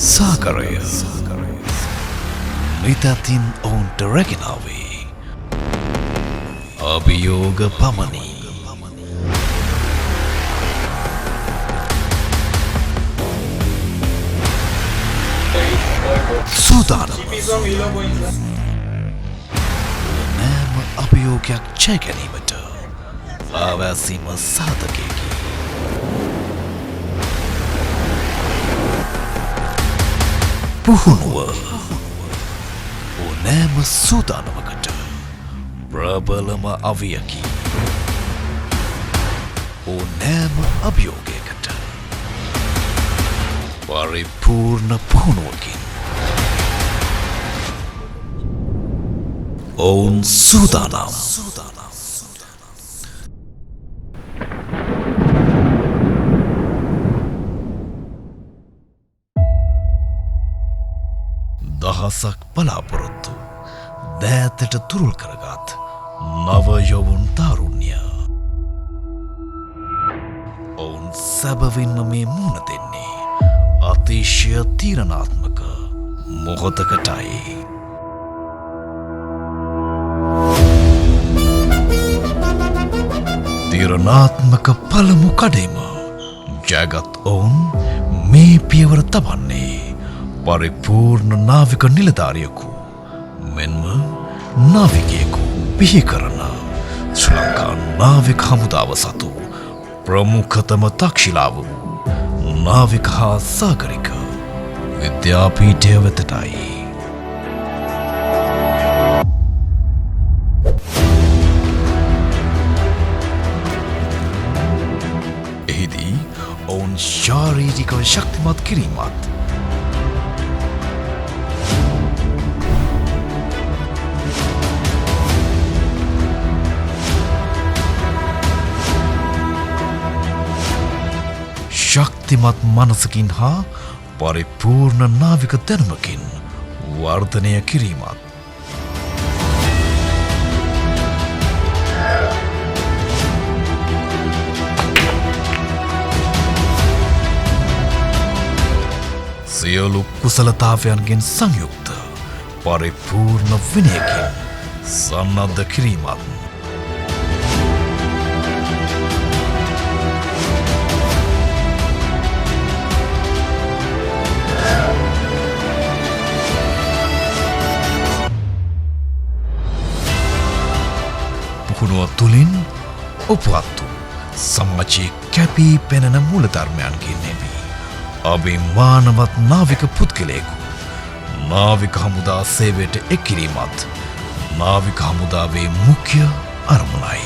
සාකරය නිතතින් ඔවුන්ට රැගෙනාවේ අභියෝග පමණි. සූදානම් නෑම අභියෝගයක් ජය ගැනීමට ආවැසීම සාධකයකි. පුහුණුව ඕනෑම සූදානමකට ප්‍රබලම අවියකි. ඕනෑම අභියෝගයකට පරිපූර්ණ පුහුණුවකින් ඔවුන් සූදානම්. දහසක් බලාපොරොත්තු දෑතට තුරුල් කරගත් නවයොවුන් තරුණ්‍ය ඔවුන් සැබවින්ම මේ මුණ දෙන්නේ අතිශය තීරණාත්මක මොහොතකටයි. තීරණාත්මක පළමු කඩේම ජයගත් ඔවුන් මේ පියවර තබන්නේ පරිපූර්ණ නාවික නිලධාරියෙකු මෙන්ම නාවිකයෙකු බිහි කරන ශ්‍රී ලංකා නාවික හමුදාව සතු ප්‍රමුඛතම තක්ෂිලාව නාවික හා සාගරික විද්‍යාපීඨය වෙතටයි. එහිදී ඔවුන් ශාරීරිකව ශක්තිමත් කිරීමත් ශක්තිමත් මනසකින් හා පරිපූර්ණ නාවික දැනුමකින් වර්ධනය කිරීමත් සියලු කුසලතාවයන්ගෙන් සංයුක්ත පරිපූර්ණ විනයකින් සන්නද්ධ කිරීමත් පුහුණුව තුළින් උපවත්තු සමාජයේ කැපී පෙනෙන මූලධර්මයන්ගෙන් නෙවී අභිමානවත් නාවික පුද්ගලයෙකු නාවික හමුදා සේවයට එක් කිරීමත් නාවික හමුදාවේ මුඛ්‍ය අරමුණයි.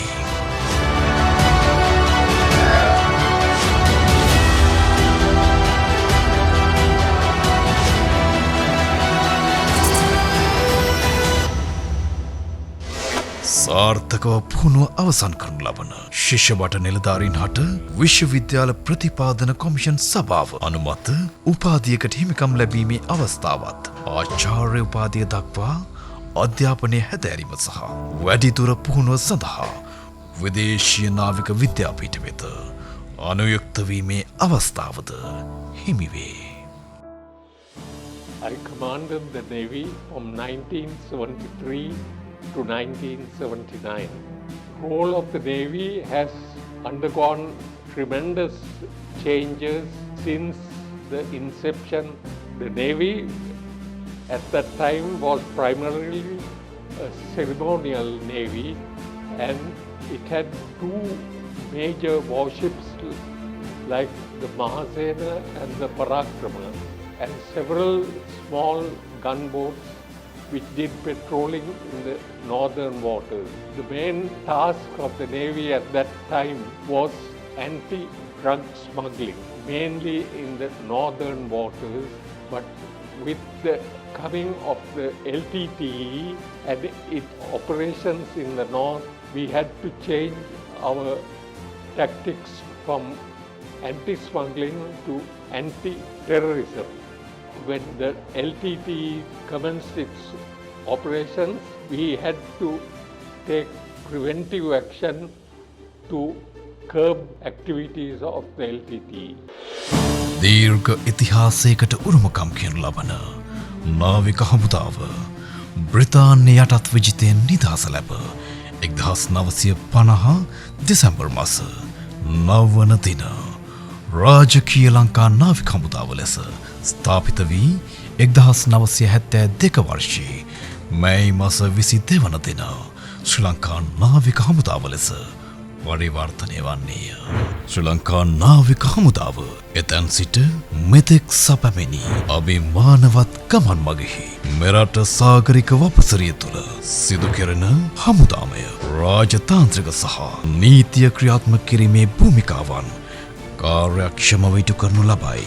සාර්ථකව පුහුණුව අවසන් කරනු ලබන ශිෂ්‍ය බට නිලධාරීන් හට විශ්වවිද්‍යාල ප්‍රතිපාදන කොමිෂන් සභාව අනුමත උපාධියකට හිමිකම් ලැබීමේ අවස්ථාවත් ආචාර්ය උපාධිය දක්වා අධ්‍යාපනය හැදෑරීම සහ වැඩිදුර පුහුණුව සඳහා විදේශීය නාවික විද්‍යාපීඨ වෙත අනුයුක්ත වීමේ අවස්ථාවද හිමිවේ. I commanded the Navy from 1973 to 1979. Whole of the Navy has undergone tremendous changes since the inception. The Navy at that time was primarily a ceremonial Navy, and it had two major warships like the Mahasena and the Parakrama, and several small gunboats which did patrolling in the northern waters. The main task of the Navy at that time was anti-drug smuggling, mainly in the northern waters. But with the coming of the LTTE and its operations in the north, we had to change our tactics from anti-smuggling to anti-terrorism. When the LTTE commenced its operations, we had to take preventive action to curb activities of the LTTE. දීර්ඝ ඉතිහාසයකට උරුමකම් කියනු ලබන නාවික හමුදාව බ්‍රිතාන්‍ය යටත් විජිතයෙන් නිදහස ලැබ 1950 දෙසැම්බර් මාස 9 වන දින රාජකීය ලංකා නාවික හමුදාව ලෙස ස්ථාපිත වී 1972 වර්ෂයේ මැයි මාස 22 වන දින ශ්‍රී ලංකා නාවික හමුදාව ලෙස පරිවර්තනය වන්නේය. ශ්‍රී ලංකා නාවික හමුදාව එතැන් සිට මෙතෙක් සපැමිණි අභිමානවත් ගමන් මගෙහි මෙරට සාගරික වපසරිය තුළ සිදු කෙරෙන හමුදාමය රාජතාන්ත්‍රික සහ නීතිය ක්‍රියාත්මක කිරීමේ භූමිකාවන් කාර්යක්ෂමව ඉටු කරනු ලබයි.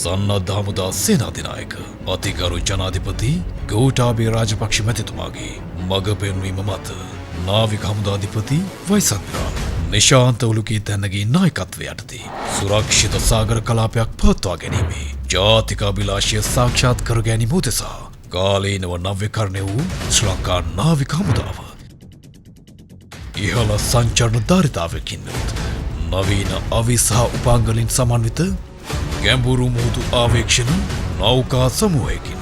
සන්නද්ධ හමුදා සේනාධිනායක අතිගරු ජනාධිපති ගෝඨාභය රාජපක්ෂ මැතිතුමාගේ මඟ පෙන්වීම මත නාවික හමුදාධිපති වයිසන්තිරාම නිශාන්ත උලුකී තැන්නගේ නායකත්වය යටතේ සුරක්ෂිත සාගර කලාපයක් පවත්වා ගැනීමේ ජාතික අභිලාෂය සාක්ෂාත් කර ගැනීම උදෙසා කාලීනව නව්‍යකරණය වූ ශ්‍රී ලංකා නාවික හමුදාව ඉහළ සංචරණ ධාරිතාවයකින් නවීන අවි සහ උපාංගලින් සමන්විත ගැඹුරු මුහුදු ආවේක්ෂණ නෞකා සමූහයකින්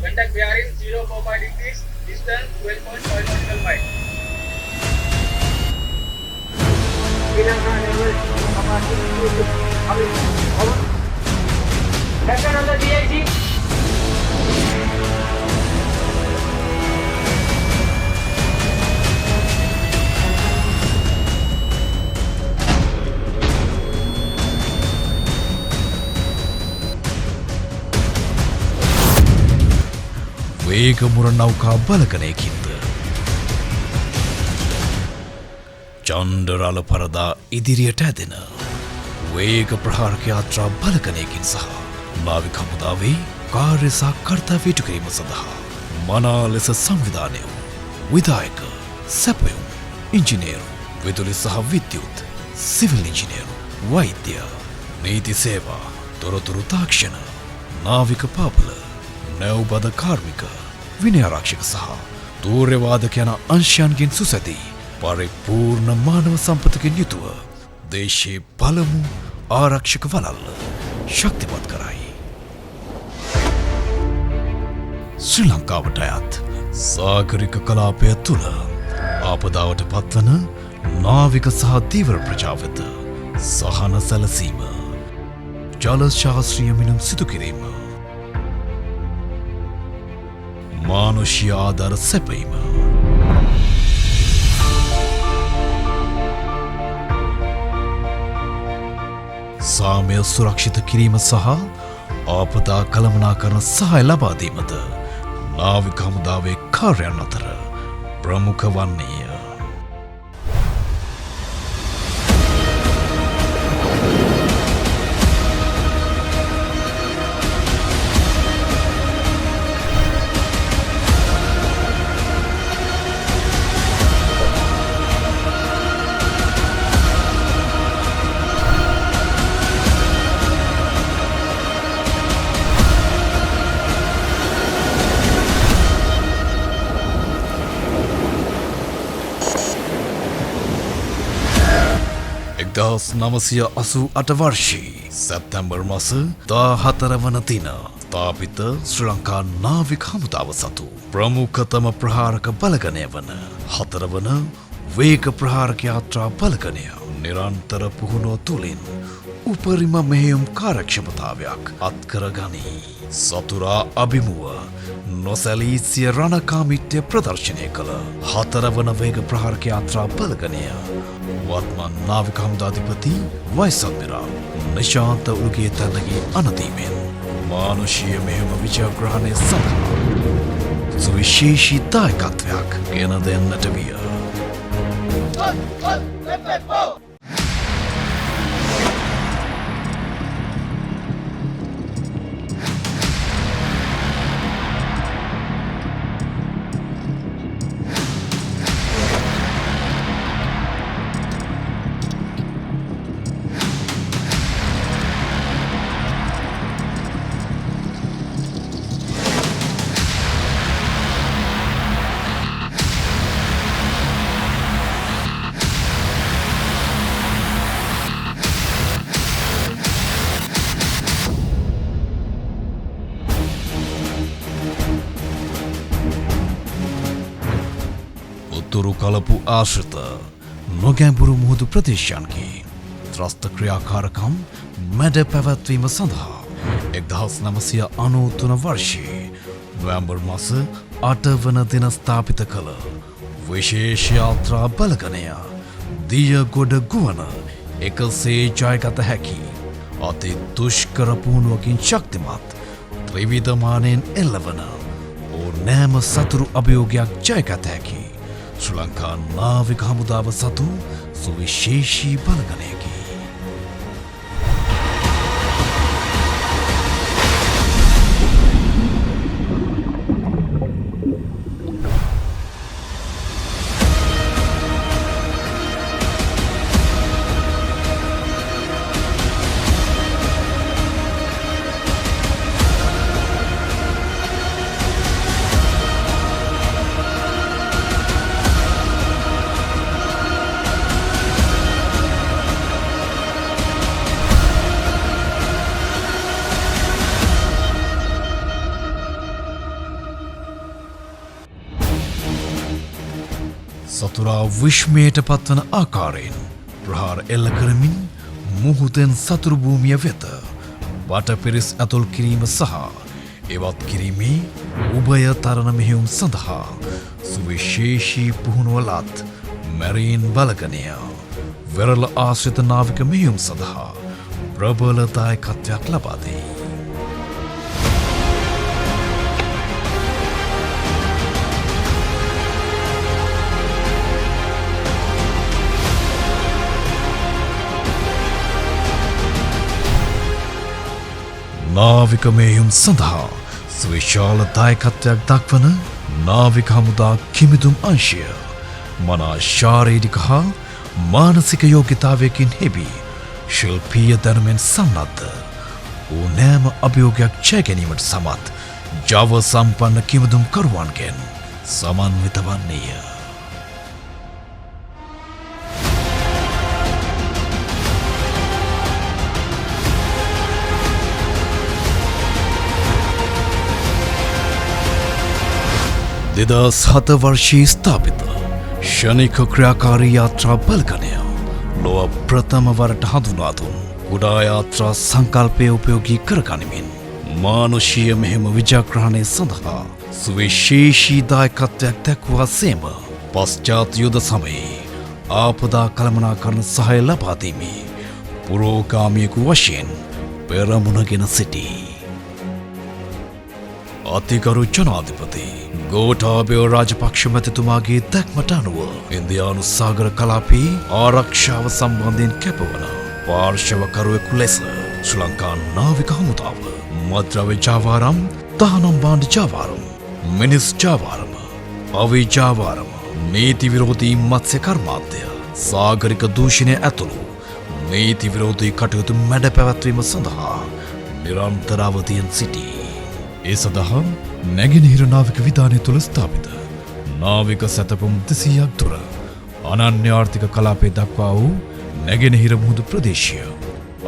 Contact bearing 045 degrees, distance 12.5 nautical mile. Second on the DIG. වේගමුර නෞකා බලකනයකින්ද චන්ඩරාල පරදා ඉදිරියට ඇදෙන වේග ප්‍රහාරක යාත්‍රා බලකනයකින් සහ නාවික හමුදාවේ කාර්ය සහ කර්තව්‍ය ඉටු කිරීම සඳහා මනා ලෙස සංවිධානය වූ විධායක සැපයුම් ඉංජිනේරු විදුලි සහ විද්‍යුත් සිවිල් ඉංජිනේරු වෛද්‍ය නීති සේවා තොරතුරු තාක්ෂණ නාවික පාපල නැව්බද කාර්මික විනයාරක්ෂක සහ තූර්යවාදක යන අංශයන්ගෙන් සුසැදී පරිපූර්ණ මානව සම්පතකින් යුතුව දේශයේ පළමු ආරක්ෂක වලල්ල ශක්තිමත් කරයි. ශ්‍රී ලංකාවට අයත් සාගරික කලාපය තුළ ආපදාවට පත්වන නාවික සහ දීවර ප්‍රජාව වෙත සහන සැලසීම ජල ශාස්ත්‍රීය මිනුම් සිදු කිරීම මානුෂ්‍ය ආධාර සැපීම සාමය සුරක්ෂිත කිරීම සහ ආපදා කළමනාකරණ සහාය ලබා දීමද නාවික හමුදාවේ කාර්යයන් අතර ප්‍රමුඛ වන්නේය. දස් 988 වර්ෂයේ සැප්තැම්බර් මාස 14 වන දින ස්ථාපිත ශ්‍රී ලංකා නාවික හමුදාව සතු ප්‍රමුඛතම ප්‍රහාරක බලගණය වන 4 වන වේග ප්‍රහාරක යාත්‍රා බලගණය නිරන්තර පුහුණුව තුළින් උපරිම මෙහෙයුම් කාර්යක්ෂමතාවයක් අත්කර ගනී. සතුරා අභිමුව නොසැලී සිය රණකාමිත්‍ය ප්‍රදර්ශනය කළ 4 වන වේග ප්‍රහාරක යාත්‍රා බලගණය වත්මන් නාවික හමුදාධිපති වයිසන්තිරාම නිශාන්ත උලුගේ තැන්නගේ අනදීමෙන් මානුෂීය මෙහෙම විජයග්‍රහණය සඳහා සුවිශේෂී දායකත්වයක් ගෙන දෙන්නට විය. සතුරු කලපු ආශ්‍රිත නොගැඹුරු මුහුදු ප්‍රදේශයන්හි ත්‍රස්ත ක්‍රියාකාරකම් මැඩ පැවැත්වීම සඳහා 1993 වර්ෂයේ නොවැම්බර් මාස 8 වන දින ස්ථාපිත කළ විශේෂ යාත්‍රා බලගණය දියගොඩ ගුවන එකසේ ජයගත හැකි අති දුෂ්කර පුහුණුවකින් ශක්තිමත් ත්‍රිවිධමානයෙන් එල්ලවන ඕනෑම සතුරු අභියෝගයක් ජයගත හැකි ශ්‍රී ලංකා නාවික හමුදාව සතු සුවිශේෂී බලගණයකි. සතුරා විශ්මයට පත්වන ආකාරයෙන් ප්‍රහාර එල්ල කරමින් මුහුදෙන් සතුරු භූමිය වෙත වටපිරිස් ඇතුල් කිරීම සහ එවත් කිරීමේ උභය තරණ මෙහෙයුම් සඳහා සුවිශේෂී පුහුණුවලත් මැරීන් බලගණය වෙරළ ආශ්‍රිත නාවික මෙහෙයුම් සඳහා ප්‍රබල දායකත්වයක් ලබා දෙයි. නාවික මෙහෙයුම් සඳහා සුවිශාල දායකත්වයක් දක්වන නාවික හමුදා කිමිදුම් අංශය මනා ශාරීරික හා මානසික යෝග්‍යතාවයකින් හෙබි ශිල්පීය දැනුමෙන් සන්නද්ධ ඕනෑම අභියෝගයක් ජය ගැනීමට සමත් ජව සම්පන්න කිමිදුම් කරුවන්ගෙන් සමන්විත වන්නේය. දෙදස් 7 වර්ෂයේ ස්ථාපිත ෂණික ක්‍රියාකාරී යාත්‍රා බලගණය ලොව ප්‍රථම වරට හඳුනා දුන් කුඩා යාත්‍රා සංකල්පය උපයෝගී කරගනිමින් මානුෂීය මෙහෙම විජයග්‍රහණය සඳහා සුවිශේෂී දායකත්වයක් දැක්වුවා සේම පශ්චාත් යුද සමයේ ආපදා කළමනාකරණ සහාය ලබා දීමේ පුරෝගාමියෙකු වශයෙන් පෙරමුණගෙන සිටී. අතිගරු ජනාධිපති ගෝඨාභය රාජපක්ෂ මැතිතුමාගේ දැක්මට අනුව ඉන්දියානු සාගර කලාපී ආරක්ෂාව සම්බන්ධයෙන් කැපවන පාර්ශවකරුවෙකු ලෙස ශ්‍රී ලංකා නාවික හමුදාව මද්‍රව්‍ය ජාවාරම් තහනම් භාණ්ඩ ජාවාරම් මිනිස් ජාවාරම අවි ජාවාරම නීති විරෝධී මත්ස්‍ය කර්මාන්තය සාගරික දූෂණය ඇතුළු නීති විරෝධී කටයුතු මැඩ පැවැත්වීම සඳහා නිරන්තර අවධියෙන් සිටී. ඒ සඳහා නැගෙනහිර නාවික විධානය තුළ ස්ථාපිත නාවික සැතපුම් 200ක් දුර අනන්‍ය ආර්ථික කලාපය දක්වා වූ නැගෙනහිර මුහුදු ප්‍රදේශය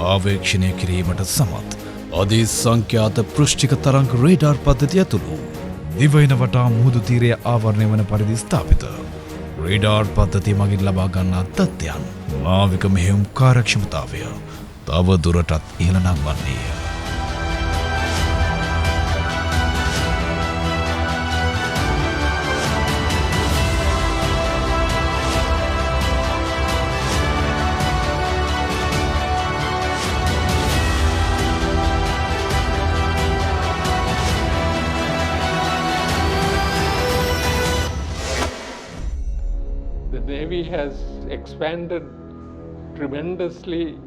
ආවේක්ෂණය කිරීමට සමත් අධි සංඛ්‍යාත පෘෂ්ඨික තරංග රේඩාර් පද්ධතිය ඇතුළු දිවයින වටා මුහුදු තීරය ආවරණය වන පරිදි ස්ථාපිත රේඩාර් පද්ධතිය මගින් ලබා ගන්නා තත්ත්වයන් නාවික මෙහෙයුම් කාර්යක්ෂමතාවය තව දුරටත් ඉහළ නංවන්නේය. The Navy has expanded tremendously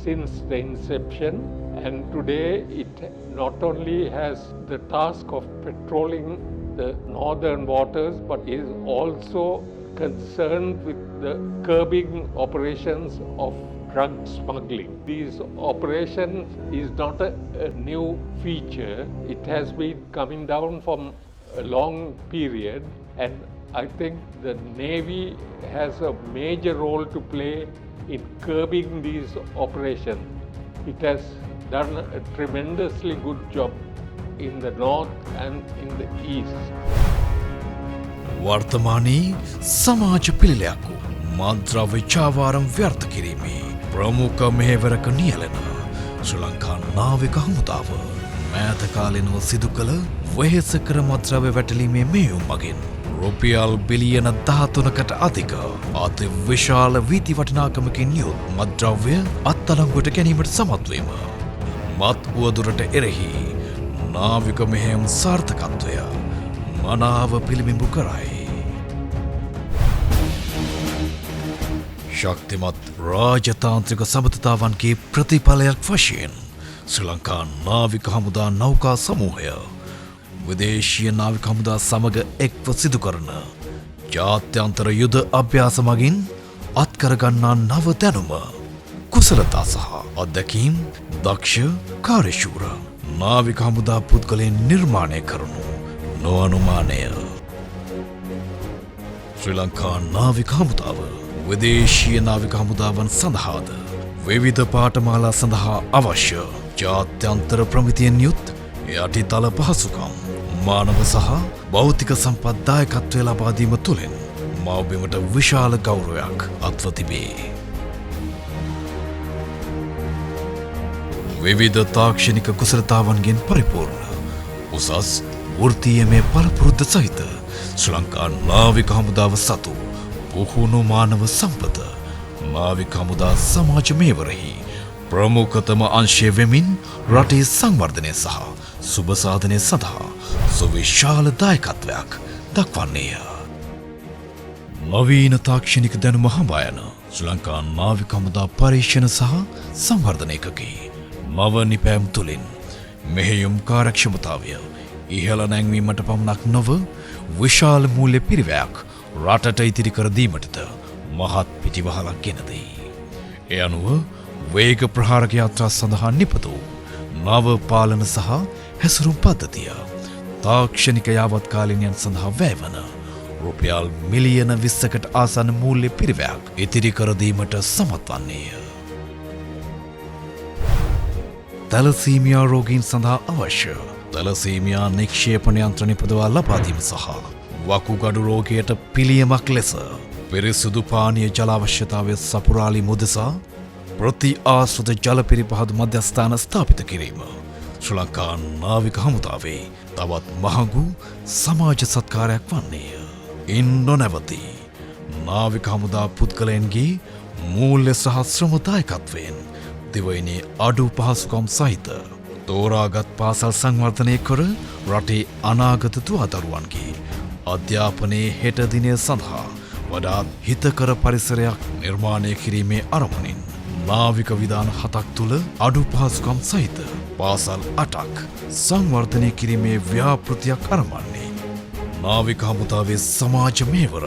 since the inception, and today it not only has the task of patrolling the northern waters but is also concerned with the curbing operations of drug smuggling. These operations is not a new feature. It has been coming down from a long period, and I think the Navy has a major role to play in curbing these operations. It has done a tremendously good job in the north and in the east. වර්තමානයේ සමාජ පිළිලයක් මන්ත්‍රව්‍ය චාවාරම් ව්‍යර්ථ කිරීමේ ප්‍රමුඛ මෙහෙවරක නියැලෙන ශ්‍රී ලංකා නාවික හමුදාව මෑත කාලෙනව සිදු කළ වෙහෙසකර මත්ද්‍රව්‍ය වැටලීමේ මෙහෙයුම් මගින් රුපියල් බිලියන 13කට අධික අති විශාල වීති වටිනාකමකින් යුත් මත්ද්‍රව්‍ය අත්අඩංගුවට ගැනීමට සමත් වීම මත් උවදුරට එරෙහි නාවික මෙහෙයුම් සාර්ථකත්වය මනාව පිළිබිඹු කරයි. ශක්තිමත් රාජතාන්ත්‍රික සබඳතාවන්ගේ ප්‍රතිඵලයක් වශයෙන් ශ්‍රී ලංකා නාවික හමුදා නෞකා සමූහය විදේශීය නාවික හමුදා සමග එක්ව සිදු කරන ජාත්‍යන්තර යුද අභ්‍යාස මගින් අත්කරගන්නා නව දැනුම කුසලතා සහ අත්දැකීම් දක්ෂ කාර්යශූර නාවික හමුදා පුද්ගලයන් නිර්මාණය කරනු නොඅනුමානය. ශ්‍රී ලංකා නාවික හමුදාව විදේශීය නාවික හමුදාවන් සඳහාද විවිධ පාඨමාලා සඳහා අවශ්‍ය ජාත්‍යන්තර ප්‍රමිතියෙන් යුත් යටිතල පහසුකම් මානව සහ භෞතික සම්පත් දායකත්වය ලබා දීම තුළින් මව්බිමට විශාල ගෞරවයක් අත්ව තිබේ. විවිධ තාක්ෂණික කුසලතාවන්ගෙන් පරිපූර්ණ උසස් වෘත්තීයමය පළපුරුද්ද සහිත ශ්‍රී ලංකා නාවික හමුදාව සතු පුහුණු මානව සම්පත නාවික හමුදා සමාජ මෙහෙවරෙහි ප්‍රමුඛතම අංශය වෙමින් රටේ සංවර්ධනය සහ සුබ සාධනය සඳහා සුවිශාල දායකත්වයක් දක්වන්නේය. නවීන තාක්ෂණික දැනුම හඹා යන ශ්‍රී ලංකා නාවික හමුදා පරීක්ෂණ සහ සංවර්ධන ඒකකයේ නව නිපැයුම් තුළින් මෙහෙයුම් කාර්යක්ෂමතාවය ඉහළ නැංවීමට පමණක් නොව විශාල මූල්‍ය පිරිවැයක් රටට ඉතිරි කර දීමටද මහත් පිටිවහලක් ගෙන දෙයි. ඒ අනුව වේග ප්‍රහාරක යාත්‍රා සඳහා නිපදවූ නව පාලන සහ හැසිරුම් පද්ධතිය තාක්ෂණික යාවත්කාලිනයන් සඳහා වැයවන රුපියල් මිලියන 20කට ආසන්න මූල්‍ය පිරිවැයක් ඉතිරි කර දීමට සමත් වන්නේය. තැලසීමියා රෝගීන් සඳහා අවශ්‍ය තැලසීමියා නික්ෂේපණ යන්ත්‍ර නිපදවා ලබා දීම සහ වකුගඩු රෝගයට පිළියමක් ලෙස පිරිසුදු පානීය ජල අවශ්‍යතාවය සපුරාලීම උදෙසා ප්‍රති ආශ්‍රිත ජල පිරිපහදු මධ්‍යස්ථාන ස්ථාපිත කිරීම ශ්‍රී ලංකා නාවික හමුදාවේ තවත් මහඟු සමාජ සත්කාරයක් වන්නේය. ඉන් නොනැවති නාවික හමුදා පුද්ගලයන්ගේ මූල්‍ය සහ ශ්‍රම දායකත්වයෙන් දිවයිනේ අඩු පහසුකම් සහිත තෝරාගත් පාසල් සංවර්ධනය කර රටේ අනාගත දුවදරුවන්ගේ අධ්‍යාපනයේ හෙට දිනය සඳහා වඩාත් හිතකර පරිසරයක් නිර්මාණය කිරීමේ අරමුණින් නාවික විධාන 7ක් තුළ අඩු පහසුකම් සහිත පාසල් 8ක් සංවර්ධනය කිරීමේ ව්‍යාපෘතියක් අරඹන්නේ නාවික හමුදාවේ සමාජ මෙහෙවර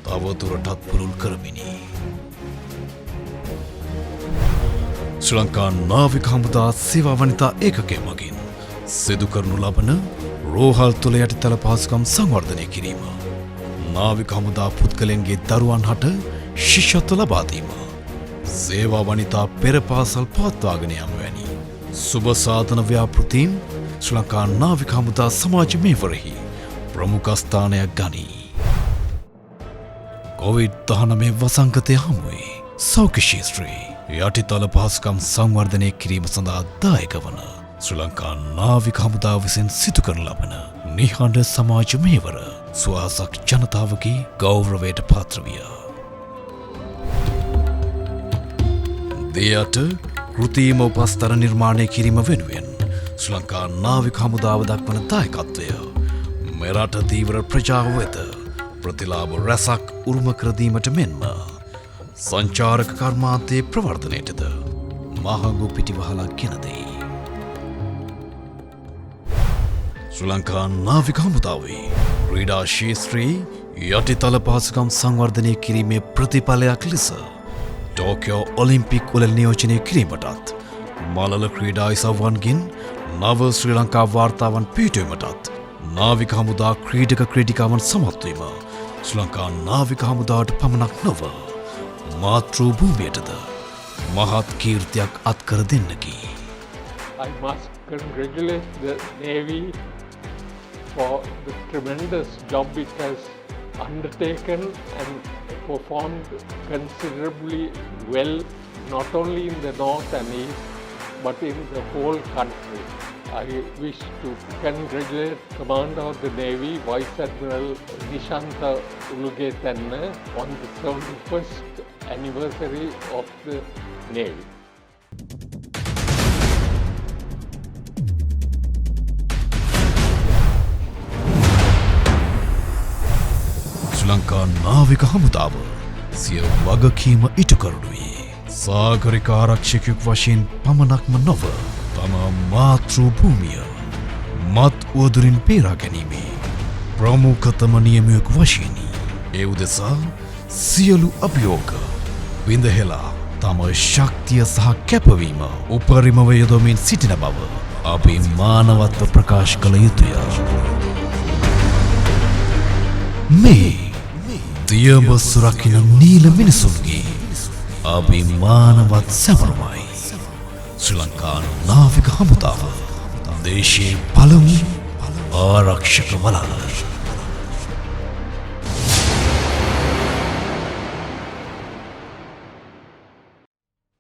තවදුරටත් පුළුල් කරමිනි. ශ්‍රී ලංකා නාවික හමුදා සේවා වනිතා ඒකකය මගින් සිදු කරනු ලබන රෝහල් තුළ යටිතල පහසුකම් සංවර්ධනය කිරීම නාවික හමුදා පුද්ගලයන්ගේ දරුවන් හට ශිෂ්‍යත්ව ලබා දීම සේවා වනිතා පෙර පාසල් පවත්වාගෙන යාම වැනි සුබ සාධන ව්‍යාපෘතීන් ශ්‍රී ලංකා නාවික හමුදා සමාජ මෙහෙවරෙහි ප්‍රමුඛ ස්ථානයක් ගනී. COVID-19 වසංගතය හමුවේ සෞඛ්‍ය ශාස්ත්‍රයේ යටිතල පහසුකම් සංවර්ධනය කිරීම සඳහා දායක වන ශ්‍රී ලංකා නාවික හමුදාව විසින් සිදු කරන ලබන නිහඬ සමාජ මෙහෙවර සුවහසක් ජනතාවගේ ගෞරවයට පාත්‍ර විය. දෙයට කෘතිම උපස්තර නිර්මාණය කිරීම වෙනුවෙන් ශ්‍රී ලංකා නාවික හමුදාව දක්වන දායකත්වය මෙරට දීවර ප්‍රජාව වෙත ප්‍රතිලාභ රැසක් උරුම කර දීමට මෙන්ම සංචාරක කර්මාන්තයේ ප්‍රවර්ධනයටද මහඟු පිටිවහලක් ගෙන දෙයි. ශ්‍රී ලංකා නාවික හමුදාවේ ක්‍රීඩා ශාස්ත්‍රයේ යටිතල පහසුකම් සංවර්ධනය කිරීමේ ප්‍රතිඵලයක් ලෙස ටෝකියෝ ඔලිම්පික් වල නියෝජනය කිරීමටත් මලල ක්‍රීඩා ඉසව්වන්ගෙන් නව ශ්‍රී ලංකා වාර්තාවන් පිහිටුවීමටත් නාවික හමුදා ක්‍රීඩක ක්‍රීඩිකාවන් සමත්වීම ශ්‍රී ලංකා නාවික හමුදාවට පමණක් නොව මාතෘ භූමියටද මහත් කීර්තියක් අත්කර දෙන්නකි. I must congratulate the Navy for the tremendous job it has undertaken and performed considerably well, not only in the north and east, but in the whole country. I wish to congratulate Commander of the Navy, Vice Admiral Nishantha Ulugethanna, on the 71st anniversary of the Navy. ශ්‍රී ලංකා නාවික හමුදාව සිය වගකීම ඉටු කරනුයේ සාගරික ආරක්ෂකයෙක් වශයෙන් පමණක්ම නොව තම මාතෘ භූමිය මත් උවදුරින් පේරා ගැනීමේ ප්‍රමුඛතම නියමයක් වශයෙනි. ඒ උදෙසා සියලු අභියෝග විඳහෙලා තම ශක්තිය සහ කැපවීම උපරිමව යොදමින් සිටින බව අපි මානවත්ව ප්‍රකාශ කළ යුතුය. මේ දියඹ සුරකින නීල මිනිසුන්ගේ අභිමානවත් සැමරුමයි. ශ්‍රී ලංකා නාවික හමුදාව දේශයේ පළමු ආරක්ෂක වළල්ල.